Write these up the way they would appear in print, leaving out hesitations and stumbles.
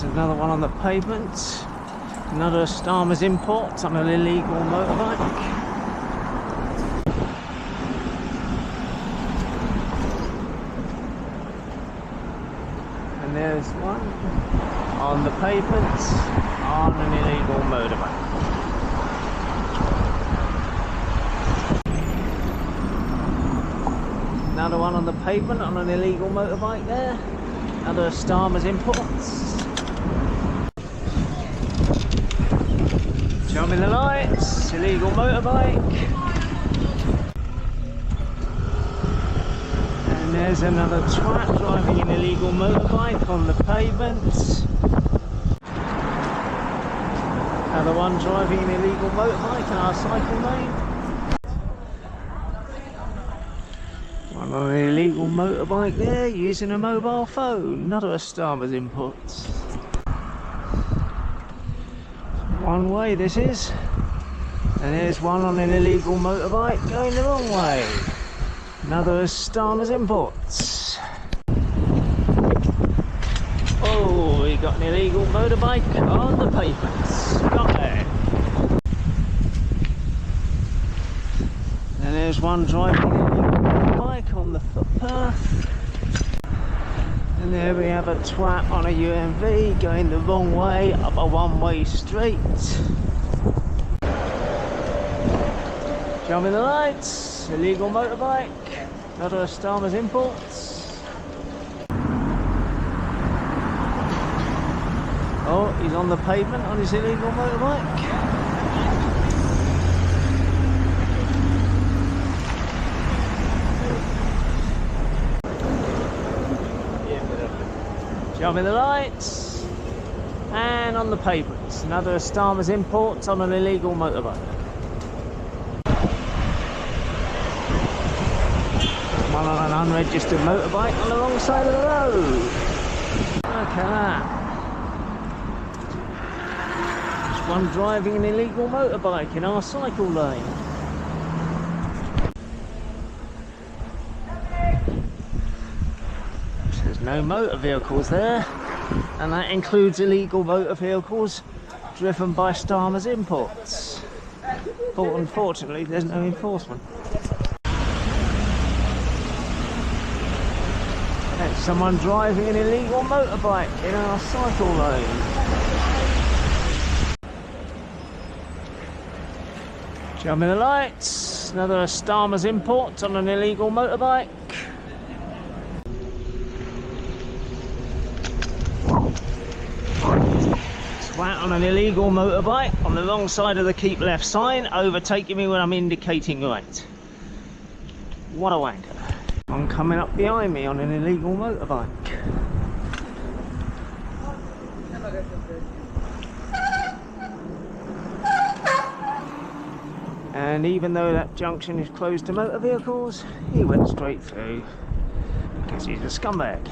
There's another one on the pavement. Another Starmer's import on an illegal motorbike. And there's one on the pavement on an illegal motorbike. Another one on the pavement on an illegal motorbike there. Another Starmer's imports. Show me the lights, illegal motorbike. And there's another twat driving an illegal motorbike on the pavement. Another one driving an illegal motorbike in our cycle lane. One on an illegal motorbike there using a mobile phone. Another Starmer's imports. One way this is, and there's one on an illegal motorbike going the wrong way. Another Starmer's imports. Oh, we got an illegal motorbike on the pavements. Got there. And there's one driving an illegal motorbike on the footpath. And there we have a twat on a UMV going the wrong way up a one-way street. Show me the lights, illegal motorbike, another Starmer's imports. Oh, he's on the pavement on his illegal motorbike. Show me the lights, and on the pavements, another Starmer's imports on an illegal motorbike. One on an unregistered motorbike on the wrong side of the road. Look at that. There's one driving an illegal motorbike in our cycle lane. No motor vehicles there, and that includes illegal motor vehicles driven by Starmer's imports. But unfortunately there's no enforcement. There's someone driving an illegal motorbike in our cycle lane. Show me the lights, another Starmer's import on an illegal motorbike. Twat on an illegal motorbike on the wrong side of the keep left sign, overtaking me when I'm indicating right. What a wanker. One coming up behind me on an illegal motorbike. And even though that junction is closed to motor vehicles, he went straight through because he's a scumbag.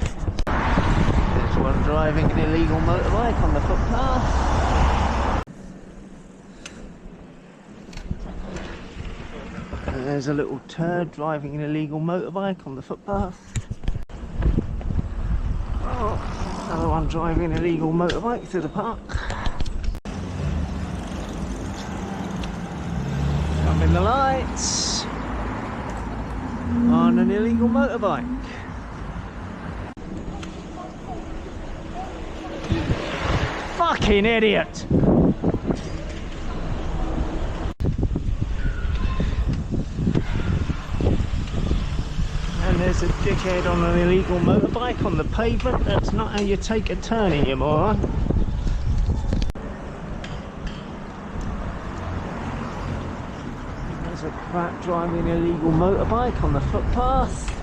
There's one driving an illegal motorbike on the footpath. And there's a little turd driving an illegal motorbike on the footpath. Oh, another one driving an illegal motorbike through the park. Come in the lights on an illegal motorbike. Fucking idiot! And there's a dickhead on an illegal motorbike on the pavement. That's not how you take a turning, you moron. There's a crap driving an illegal motorbike on the footpath.